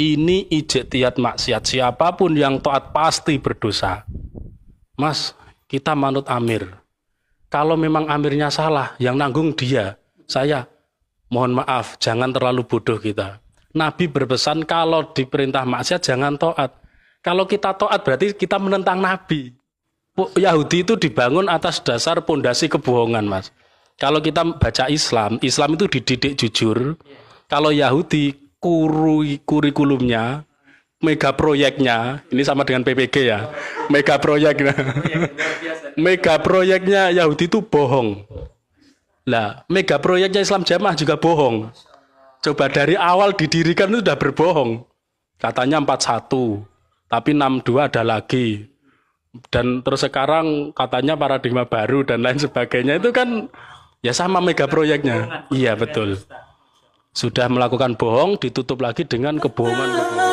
Ini ijtihad maksiat, siapapun yang taat pasti berdosa. Mas, kita manut amir. Kalau memang amirnya salah, yang nanggung dia, saya. Mohon maaf, jangan terlalu bodoh kita. Nabi berpesan kalau diperintah maksiat jangan taat. Kalau kita taat berarti kita menentang Nabi. Yahudi itu dibangun atas dasar pondasi kebohongan, Mas. Kalau kita baca Islam, Islam itu dididik jujur. Kalau Yahudi kurikulumnya, mega proyeknya, ini sama dengan PPG ya, mega proyeknya, mega proyeknya Yahudi itu bohong. Lah, mega proyeknya Islam Jamaah juga bohong. Coba dari awal didirikan itu sudah berbohong. Katanya 41, tapi 62 ada lagi. Dan terus sekarang katanya paradigma baru dan lain sebagainya, itu kan ya sama mega proyeknya. Iya, betul. Sudah melakukan bohong, ditutup lagi dengan kebohongan-kebohongan.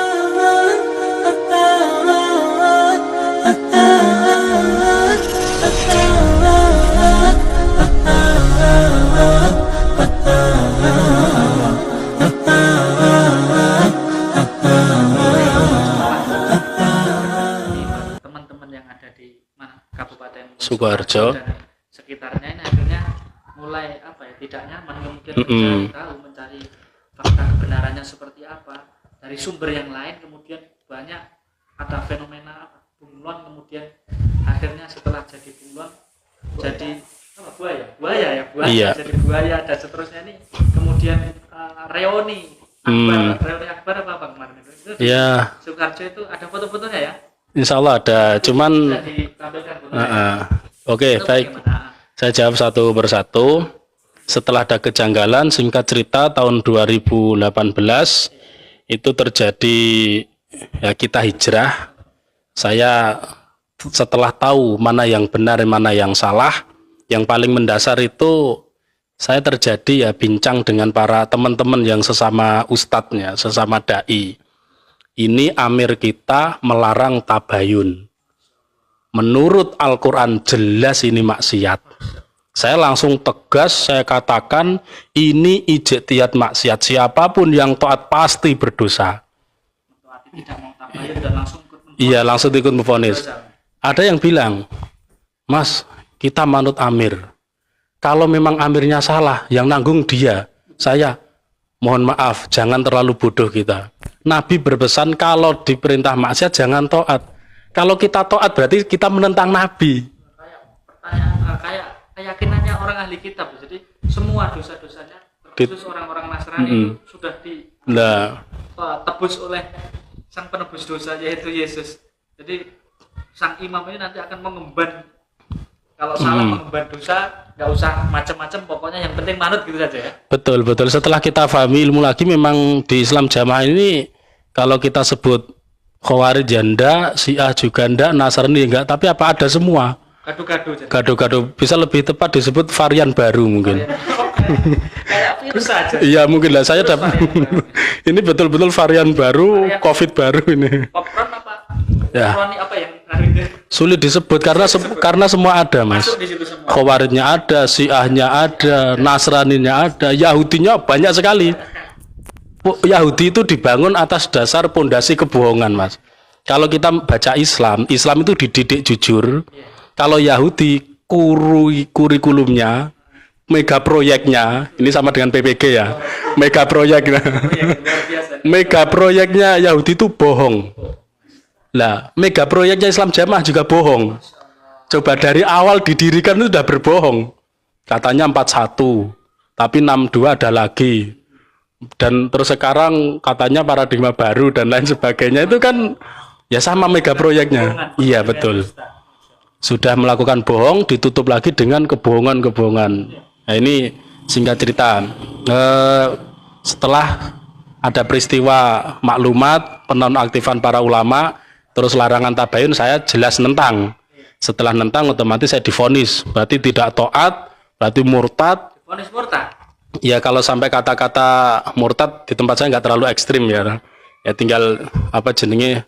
Teman-teman yang ada di Kabupaten Sukoharjo dan sekitarnya ini akhirnya mulai tidak nyaman, kemudian mencari fakta kebenarannya seperti apa dari sumber yang lain, kemudian banyak ada fenomena bunglon, kemudian akhirnya setelah jadi bunglon jadi buaya iya. Jadi buaya dan seterusnya ini, kemudian reoni akbar apa kemarin itu ya. Sukoharjo itu ada foto-fotonya ya? Insya Allah ada, cuman Oke, baik. Saya jawab satu persatu. Setelah ada kejanggalan, singkat cerita tahun 2018 itu terjadi ya, kita hijrah. Saya setelah tahu mana yang benar, mana yang salah, yang paling mendasar itu saya terjadi ya bincang dengan para teman-teman yang sesama ustadznya, sesama dai. Ini amir kita melarang tabayun. Menurut Al-Quran jelas ini maksiat. Saya langsung tegas, saya katakan ini ijtihad maksiat. Siapapun yang taat pasti berdosa. Iya, langsung ikut memvonis. Ada yang bilang, Mas, kita manut amir. Kalau memang amirnya salah, yang nanggung dia, saya. Mohon maaf, jangan terlalu bodoh kita. Nabi berpesan kalau diperintah maksiat jangan taat. Kalau kita taat berarti kita menentang Nabi. Kayak keyakinannya orang ahli kitab. Jadi semua dosa-dosanya, terkhusus orang-orang Nasrani itu sudah ditebus oleh sang penebus dosa, yaitu Yesus. Jadi sang imam ini nanti akan mengemban. Kalau salah mengemban dosa, nggak usah macam-macam, pokoknya yang penting manut gitu saja ya. Betul. Setelah kita pahami ilmu lagi, memang di Islam Jamaah ini kalau kita sebut Khawarij janda, Syiah juga enggak, Nasrani enggak, tapi apa ada semua. Gado-gado. Bisa lebih tepat disebut varian baru mungkin. Kayak virus saja. Iya mungkin lah, saya dapat. Ini betul-betul varian baru, COVID baru ini. Omikron apa? Ya. Apa yang Sulit disebut karena semua ada, Mas. Khawarijnya ada, Syiahnya ada, Nasraninya ada, Yahudinya banyak sekali. Yahudi itu dibangun atas dasar pondasi kebohongan, Mas. Kalau kita baca Islam, Islam itu dididik jujur. Kalau Yahudi kurikulumnya, mega proyeknya, ini sama dengan PPG ya, mega proyeknya, mega proyeknya Yahudi itu bohong. Lah, mega proyeknya Islam Jamaah juga bohong. Coba dari awal didirikan itu sudah berbohong. Katanya 41, tapi 62 ada lagi. Dan terus sekarang katanya paradigma baru dan lain sebagainya, itu kan ya sama mega proyeknya. Iya, betul. Sudah melakukan bohong, ditutup lagi dengan kebohongan-kebohongan. Nah, ini singkat cerita. Setelah ada peristiwa maklumat penonaktifan para ulama, terus larangan tabayun, saya jelas nentang. Setelah nentang otomatis saya divonis, berarti tidak taat, berarti murtad. Vonis murtad? Ya kalau sampai kata-kata murtad di tempat saya nggak terlalu ekstrim ya. Ya tinggal apa jenenge,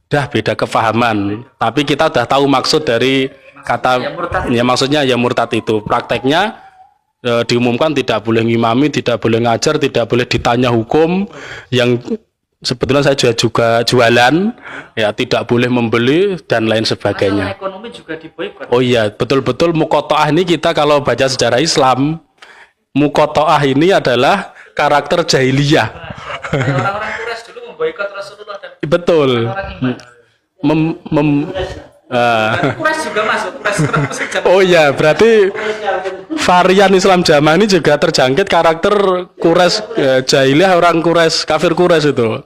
dah beda kefahaman. Tapi kita udah tahu maksud dari kata ya, maksudnya ya murtad itu. Prakteknya diumumkan tidak boleh ngimami, tidak boleh ngajar, tidak boleh ditanya hukum. sebetulnya saya juga jualan, ya tidak boleh membeli dan lain Masalah sebagainya. ekonomi juga diboikot. Oh iya, betul-betul muqatta'ah ini kita kalau baca sejarah Islam, muqatta'ah ini adalah karakter jahiliyah. Kayak orang-orang Quraisy dulu memboikot Rasulullah dan Betul. orang iman. Quraisy juga masuk. Quraisy Oh iya, berarti varian Islam zaman ini juga terjangkit karakter Quraisy jahiliyah, orang Quraisy, kafir Quraisy itu.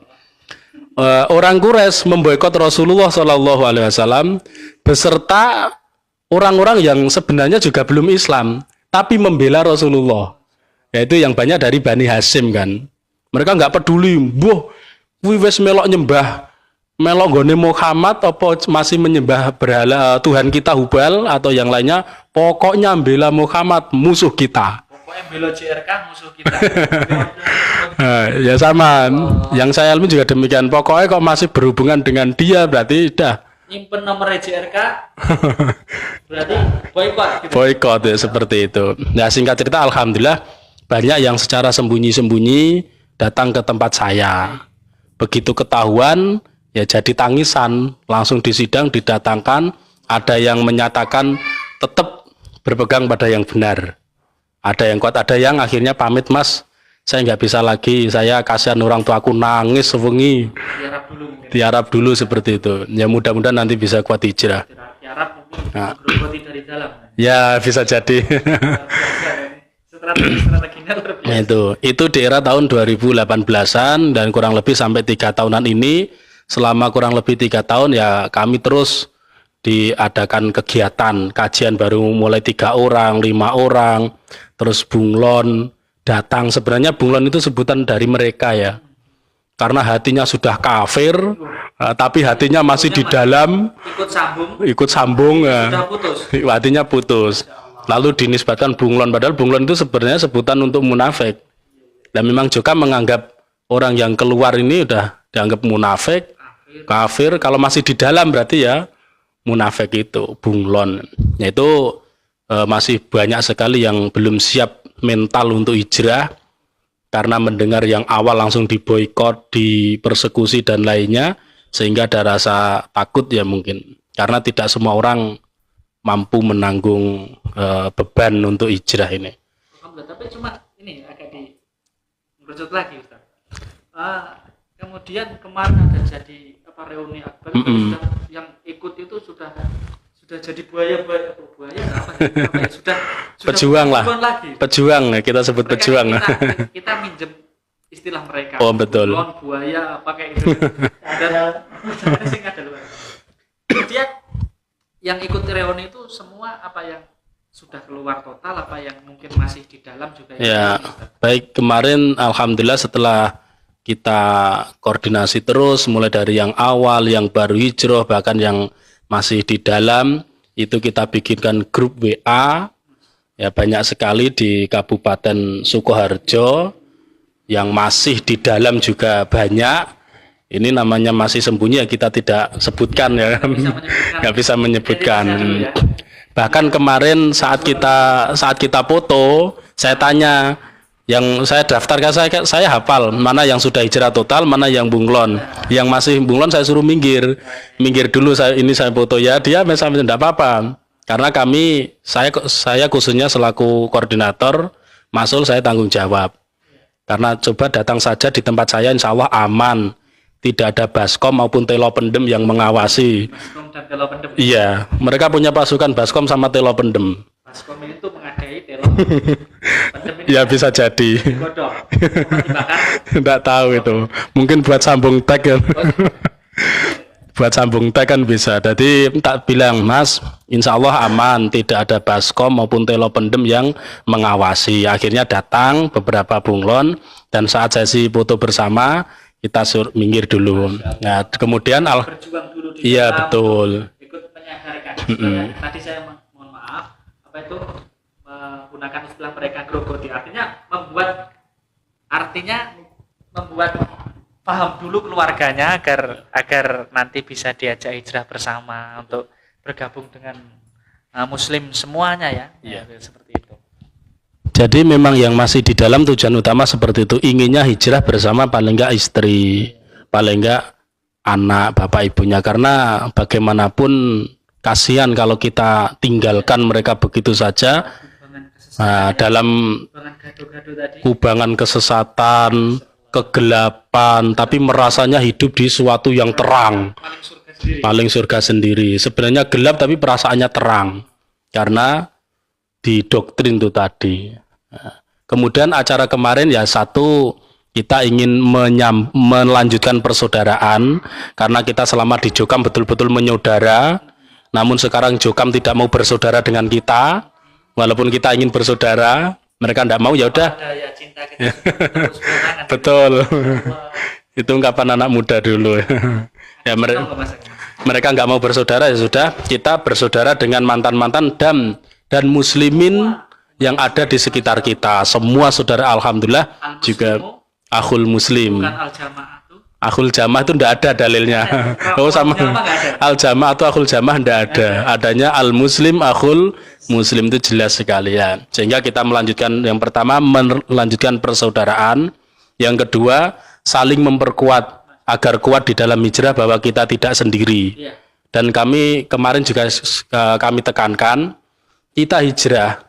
Orang Quraisy memboikot Rasulullah Shallallahu Alaihi Wasallam beserta orang-orang yang sebenarnya juga belum Islam, tapi membela Rasulullah. Yaitu yang banyak dari Bani Hashim kan. Mereka nggak peduli, boh, wis melok nyembah, melok gone Muhammad, apa masih menyembah berhala Tuhan kita Hubal atau yang lainnya. Pokoknya bela Muhammad, musuh kita. Pokoknya bela JRK musuh kita. Ya sama, yang saya alami juga demikian. Pokoknya kok masih berhubungan dengan dia berarti dah Nyimpen nomor JRK berarti boikot gitu. boykot ya, seperti itu. Nah singkat cerita, alhamdulillah banyak yang secara sembunyi-sembunyi datang ke tempat saya. Begitu ketahuan ya jadi tangisan, langsung disidang, didatangkan. Ada yang menyatakan tetap berpegang pada yang benar. Ada yang kuat, ada yang akhirnya pamit, Mas, saya nggak bisa lagi, saya kasihan orang tua aku nangis sewengi, Tiarap dulu mungkin. tiarap dulu seperti itu. Ya mudah-mudahan nanti bisa kuat hijrah. Tiarap mungkin Nah. bergerogoti dari dalam. Ya bisa jadi. Strateginya luar biasa. Nah, itu di era tahun 2018-an dan kurang lebih sampai 3 tahunan ini. Selama kurang lebih 3 tahun ya kami terus diadakan kegiatan kajian, baru mulai 3 orang, 5 orang, terus bunglon datang. Sebenarnya bunglon itu sebutan dari mereka ya, karena hatinya sudah kafir, tapi hatinya masih di dalam, ikut sambung ya. sudah putus. Hatinya putus, lalu dinisbatkan bunglon, padahal bunglon itu sebenarnya sebutan untuk munafik. Dan memang juga menganggap orang yang keluar ini udah dianggap munafik, kafir. Kalau masih di dalam berarti ya munafik, itu bunglon. Yaitu masih banyak sekali yang belum siap mental untuk hijrah karena mendengar yang awal langsung diboikot, dipersekusi dan lainnya, sehingga ada rasa takut ya mungkin, karena tidak semua orang mampu menanggung beban untuk hijrah ini. Tapi cuma ini agak mengerucut lagi, Ustaz. Kemudian kemarin ada jadi reuni akbar, yang ikut itu sudah jadi buaya apa ya? Sudah pejuang lah, lagi. pejuang ya, kita sebut mereka pejuang. Kita minjem istilah mereka. Oh betul. Buaya apa kayak gitu. Dan singkat dulu. Kemudian yang ikut reuni itu semua apa yang sudah keluar total, apa yang mungkin masih di dalam juga ya. Baik, kemarin alhamdulillah setelah kita koordinasi terus, mulai dari yang awal, yang baru hijrah, bahkan yang masih di dalam, itu kita bikinkan grup WA ya, banyak sekali di Kabupaten Sukoharjo. Yang masih di dalam juga banyak. Ini namanya masih sembunyi ya, kita tidak sebutkan ya, nggak bisa menyebutkan. Bahkan kemarin saat kita foto, saya tanya, yang saya daftarkan, saya hafal mana yang sudah hijrah total, mana yang bunglon. Yang masih bunglon saya suruh minggir dulu, saya foto ya, dia misalnya tidak apa-apa, karena saya khususnya selaku koordinator Masul, saya tanggung jawab. Karena coba datang saja di tempat saya, insya Allah aman, tidak ada Baskom maupun Telopendem yang mengawasi. Baskom dan Telopendem. Iya, mereka punya pasukan Baskom sama Telopendem. Baskom itu mengadai Telopendem. Ya bisa jadi. Tidak tahu itu. Mungkin buat sambung tag kan. Buat sambung tag kan bisa. Jadi tak bilang, Mas, insya Allah aman, tidak ada Baskom maupun Telopendem yang mengawasi. Akhirnya datang beberapa bunglon, dan saat sesi foto bersama kita suruh minggir dulu. Nah, kemudian berjuang dulu di iya dalam, betul. Ikut menyadarkan. Tadi saya mohon maaf, apa itu menggunakan istilah mereka grogoti, artinya membuat paham dulu keluarganya agar nanti bisa diajak hijrah bersama untuk bergabung dengan muslim semuanya ya. Iya. Seperti itu. Jadi memang yang masih di dalam tujuan utama seperti itu, inginnya hijrah bersama paling enggak istri, paling enggak anak bapak ibunya, karena bagaimanapun kasihan kalau kita tinggalkan mereka begitu saja dalam kubangan kesesatan, kegelapan, tapi merasanya hidup di suatu yang terang, paling surga sendiri. Sebenarnya gelap tapi perasaannya terang karena didoktrin itu tadi. Kemudian acara kemarin ya satu, kita ingin melanjutkan persaudaraan karena kita selama di Jokam betul-betul menyaudara. Namun sekarang Jokam tidak mau bersaudara dengan kita, walaupun kita ingin bersaudara, mereka tidak mau. Ya udah. Betul. Itu ungkapan anak muda dulu. Ya mereka nggak mau bersaudara, ya sudah. Kita bersaudara dengan mantan-mantan dan muslimin yang ada di sekitar kita. Semua saudara alhamdulillah juga akhul muslim. Bukan al-jamaah. Akhul jamaah itu tidak ada dalilnya. Oh sama. Al jamaah atau akhul jamaah tidak ada. Adanya al muslim, akhul muslim, itu jelas sekali ya. Sehingga kita melanjutkan, yang pertama melanjutkan persaudaraan, yang kedua saling memperkuat agar kuat di dalam hijrah bahwa kita tidak sendiri. Dan kami kemarin juga kami tekankan, kita hijrah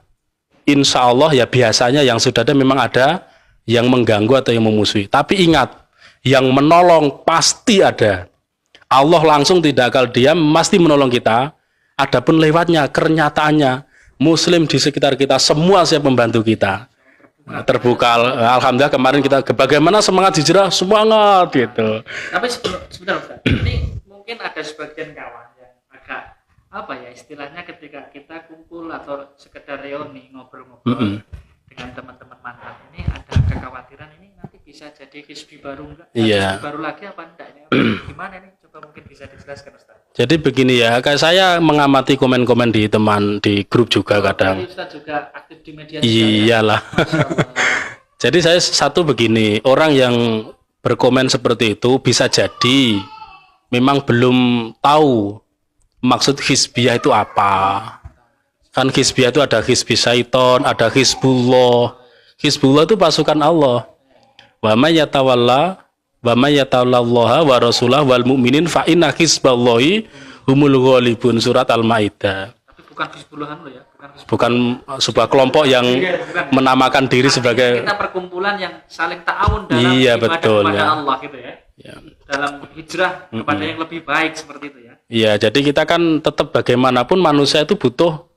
insya Allah ya biasanya yang sudah ada memang ada yang mengganggu atau yang memusuhi. Tapi ingat, yang menolong pasti ada. Allah langsung tidak akan diam, pasti menolong kita. Adapun lewatnya, kenyataannya, muslim di sekitar kita semua siap membantu kita. Nah, terbuka, alhamdulillah kemarin kita bagaimana semangat hijrah, semangat gitu. Tapi sebentar Ustaz, ini mungkin ada sebagian kawan yang agak apa ya istilahnya, ketika kita kumpul atau sekedar reuni ngobrol-ngobrol dengan teman-teman mantan ini, ada kekhawatiran ini nanti bisa jadi hizbi baru enggak? Iya. Hizbi baru lagi apa enggak? Gimana ini? Coba mungkin bisa dijelaskan Ustaz. Jadi begini ya, kayak saya mengamati komen-komen di teman di grup juga kadang. Ustaz juga aktif di media Iyalah. Jadi saya satu begini, orang yang berkomen seperti itu bisa jadi memang belum tahu maksud hizbiyah itu apa. Kan hizbiyah itu ada hizbi syaiton, ada hizbullah. Hizbullah itu pasukan Allah. Wa may yatawalla Allaha wa rasulah wal mu'minin fa inna hizballahi humul ghalibun, surat Al-Maidah. Tapi bukan hizbullahan lo ya, bukan sebuah kelompok yang menamakan diri sebagai, kita perkumpulan yang saling ta'awun dalam ibadah kepada Allah gitu ya. Dalam hijrah kepada yang lebih baik seperti itu ya. Iya, jadi kita kan tetap bagaimanapun manusia itu butuh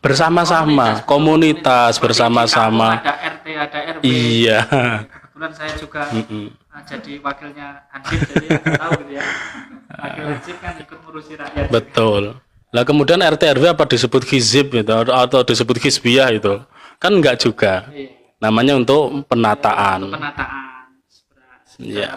bersama-sama, komunitas bersama-sama. Ada RT, ada RW. Iya. Kebetulan saya juga jadi wakilnya Hansip, jadi aku tahu gitu ya. Wakil Hansip kan ikut ngurusi rakyat. Betul. Lah kemudian RT RW apa disebut hizib gitu atau disebut hizbiyah itu? Kan enggak juga. Namanya untuk penataan. Penataan. Iya.